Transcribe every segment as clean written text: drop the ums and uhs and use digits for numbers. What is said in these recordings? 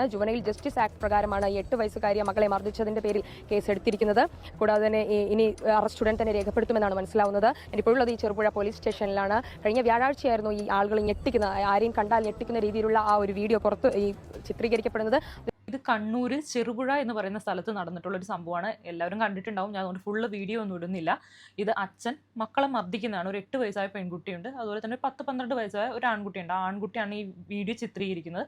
Juvenile justice act പ്രകാരമാണ് 8 വയസ്സുകാരിയ മകളെ മർദ്ദിച്ചതിന്റെ പേരിൽ കേസെടുത്തിരിക്കുന്നത്. കൂടാതെ തന്നെ ഇനി അറസ്റ്റ് ഉടൻ തന്നെ രേഖപ്പെടുത്തുമെന്നാണ് മനസ്സിലാവുന്നത്. ഇപ്പോഴുള്ളത് ഈ ചെറുപുഴ പോലീസ് സ്റ്റേഷനിലാണ്. കഴിഞ്ഞ വ്യാഴാഴ്ചയായിരുന്നു ഈ ആളുകൾ ഞെട്ടിക്കുന്ന, ആരെയും കണ്ടാൽ ഞെട്ടിക്കുന്ന രീതിയിലുള്ള ആ ഒരു വീഡിയോ പുറത്ത് ചിത്രീകരിക്കപ്പെടുന്നത്. ഇത് കണ്ണൂർ ചെറുപുഴ എന്ന് പറയുന്ന സ്ഥലത്ത് നടന്നിട്ടുള്ള ഒരു സംഭവമാണ്. എല്ലാവരും കണ്ടിട്ടുണ്ടാവും. ഞാൻ അതുകൊണ്ട് ഫുള്ള് വീഡിയോ ഒന്നും ഇടുന്നില്ല. ഇത് അച്ഛൻ മക്കളെ മർദ്ദിക്കുന്നതാണ്. ഒരു 8 വയസ്സായ പെൺകുട്ടിയുണ്ട്, അതുപോലെ തന്നെ 10-12 വയസ്സായ ഒരു ആൺകുട്ടിയുണ്ട്. ആ ആൺകുട്ടിയാണ് ഈ വീഡിയോ ചിത്രീകരിക്കുന്നത്.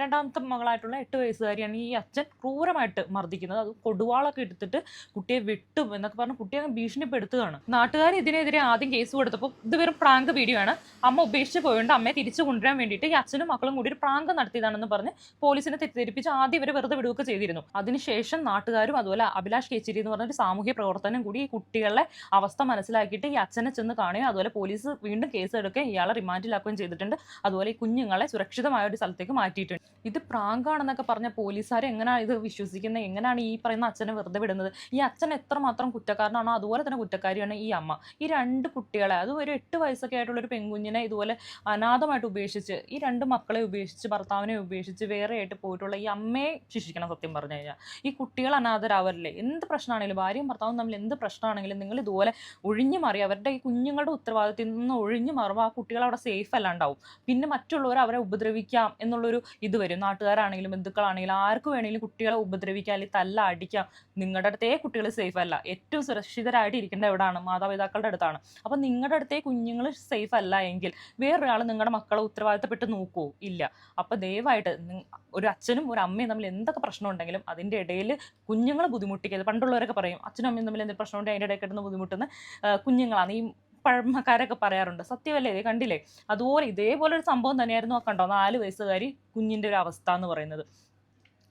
രണ്ടാമത്തെ മകളായിട്ടുള്ള 8 വയസ്സുകാരിയാണ് ഈ അച്ഛൻ ക്രൂരമായിട്ട് മർദ്ദിക്കുന്നത്. അത് കൊടുവാളൊക്കെ എടുത്തിട്ട് കുട്ടിയെ വെട്ടും എന്നൊക്കെ പറഞ്ഞ് കുട്ടിയെ ഭീഷണിപ്പെടുത്തുകയാണ്. നാട്ടുകാർ ഇതിനെതിരെ ആദ്യം കേസ് കൊടുത്തപ്പോൾ ഇത് വെറും പ്രാങ്ക് വീഡിയോ ആണ്, അമ്മ ഉപേക്ഷിച്ച് പോയതുകൊണ്ട് അമ്മയെ തിരിച്ചു കൊണ്ടുവരാൻ വേണ്ടിയിട്ട് ഈ അച്ഛനും മക്കളും കൂടി ഒരു പ്രാങ്ക് നടത്തിയതാണെന്ന് പറഞ്ഞ് പോലീസിനെ തെറ്റിദ്ധരിപ്പിച്ച് ആദ്യം ഇവരെ വെറുതെ വിടുകയൊക്കെ ചെയ്തിരുന്നു. അതിനുശേഷം നാട്ടുകാരും അതുപോലെ അഭിലാഷ് കേച്ചിരി എന്ന് പറഞ്ഞൊരു സാമൂഹ്യ പ്രവർത്തനം കൂടി ഈ കുട്ടികളുടെ അവസ്ഥ മനസ്സിലാക്കിയിട്ട് ഈ അച്ഛനെ ചെന്ന് കാണുകയും അതുപോലെ പോലീസ് വീണ്ടും കേസ് എടുക്കുകയും ഇയാളെ റിമാൻഡിലാക്കുകയും ചെയ്തിട്ടുണ്ട്. അതുപോലെ ഈ കുഞ്ഞുങ്ങളെ സുരക്ഷിതമായ ഒരു സ്ഥലത്തേക്ക് മാറ്റിയിട്ടുണ്ട്. ഇത് പ്രാങ്കാണെന്നൊക്കെ പറഞ്ഞ പോലീസുകാർ എങ്ങനെയാണ് ഇത് വിശ്വസിക്കുന്നത്? എങ്ങനെയാണ് ഈ പറയുന്ന അച്ഛനെ വെറുതെ വിടുന്നത്? ഈ അച്ഛൻ എത്രമാത്രം കുറ്റക്കാരനാണോ അതുപോലെ തന്നെ കുറ്റക്കാരിയാണ് ഈ അമ്മ. ഈ 2 കുട്ടികളെ, അതും ഒരു 8 വയസ്സൊക്കെ ആയിട്ടുള്ള ഒരു പെൺകുഞ്ഞിനെ ഇതുപോലെ അനാഥമായിട്ട് ഉപേക്ഷിച്ച്, ഈ 2 മക്കളെ ഉപേക്ഷിച്ച്, ഭർത്താവിനെ ഉപേക്ഷിച്ച് വേറെ ആയിട്ട് പോയിട്ടുള്ള ഈ അമ്മയെ ശിക്ഷിക്കണം. സത്യം പറഞ്ഞു കഴിഞ്ഞാൽ ഈ കുട്ടികൾ അനാഥരാവരില്ലേ? എന്ത് പ്രശ്നമാണെങ്കിലും, ഭാര്യയും ഭർത്താവും തമ്മിൽ എന്ത് പ്രശ്നമാണെങ്കിലും നിങ്ങൾ ഇതുപോലെ ഒഴിഞ്ഞു മാറി അവരുടെ ഈ കുഞ്ഞുങ്ങളുടെ ഉത്തരവാദിത്തത്തിൽ നിന്ന് ഒഴിഞ്ഞു മാറുമ്പോൾ ആ കുട്ടികൾ അവിടെ സേഫ് അല്ലാണ്ടാവും. പിന്നെ മറ്റുള്ളവർ അവരെ ഉപദ്രവിക്കാം എന്നുള്ളൊരു ഇത് വരും. നാട്ടുകാരാണെങ്കിലും ബന്ധുക്കളാണെങ്കിലും ആർക്ക് വേണമെങ്കിലും കുട്ടികളെ ഉപദ്രവിക്കാം, അല്ലെങ്കിൽ തല്ല അടിക്കാം. നിങ്ങളുടെ അടുത്തേ കുട്ടികൾ സേഫ് അല്ല. ഏറ്റവും സുരക്ഷിതരായിട്ട് ഇരിക്കേണ്ട എവിടെയാണ്? മാതാപിതാക്കളുടെ അടുത്താണ്. അപ്പം നിങ്ങളുടെ അടുത്തേ കുഞ്ഞുങ്ങൾ സേഫ് അല്ല എങ്കിൽ വേറൊരാൾ നിങ്ങളുടെ മക്കളെ ഉത്തരവാദിത്തപ്പെട്ട് നോക്കുമോ? ഇല്ല. അപ്പം ദയവായിട്ട് ഒരു അച്ഛനും ഒരു അമ്മയും തമ്മിൽ എന്തൊക്കെ പ്രശ്നം ഉണ്ടെങ്കിലും അതിൻ്റെ ഇടയിൽ കുഞ്ഞുങ്ങളെ ബുദ്ധിമുട്ടിക്കരുത്. പണ്ടുള്ളവരൊക്കെ പറയും അച്ഛനും അമ്മയും തമ്മിൽ എന്തെങ്കിലും പ്രശ്നമുണ്ടെങ്കിൽ അതിൻ്റെ ഇടയിൽ കിടന്ന് ബുദ്ധിമുട്ടുന്ന കുഞ്ഞുങ്ങളാണ്. ഈ പഴമക്കാരൊക്കെ പറയാറുണ്ട്. സത്യമല്ലേ? ഇത് കണ്ടില്ലേ? അതുപോലെ ഇതേപോലെ ഒരു സംഭവം തന്നെയായിരുന്നു കണ്ടോ 4 വയസ്സുകാരി കുഞ്ഞിൻ്റെ ഒരു അവസ്ഥ എന്ന് പറയുന്നത്.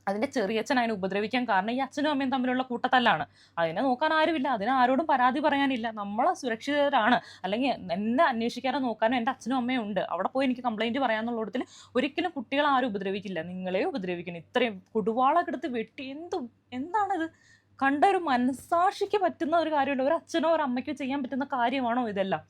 അതിൻ്റെ ചെറിയച്ഛൻ അതിനെ ഉപദ്രവിക്കാൻ കാരണം ഈ അച്ഛനും അമ്മയും തമ്മിലുള്ള കൂട്ടത്തല്ലാണ്. അതിനെ നോക്കാൻ ആരുമില്ല, അതിന് ആരോടും പരാതി പറയാനില്ല. നമ്മൾ സുരക്ഷിതരാണ്. അല്ലെങ്കിൽ എന്നെ അന്വേഷിക്കാനോ നോക്കാനോ എൻ്റെ അച്ഛനും അമ്മയും ഉണ്ട്. അവിടെ പോയി എനിക്ക് കംപ്ലൈൻറ്റ് പറയാമെന്നുള്ളതിൽ ഒരിക്കലും കുട്ടികളെ ആരും ഉപദ്രവിക്കില്ല. നിങ്ങളെ ഉപദ്രവിക്കണം. ഇത്രയും കുടുവാളൊക്കെ എടുത്ത് വെട്ടി എന്താണിത്? കണ്ട ഒരു മനസ്സാക്ഷിക്ക് പറ്റുന്ന ഒരു കാര്യമല്ല. ഒരു അച്ഛനോ ഒരു അമ്മയ്ക്കോ ചെയ്യാൻ പറ്റുന്ന കാര്യമാണോ ഇതെല്ലാം?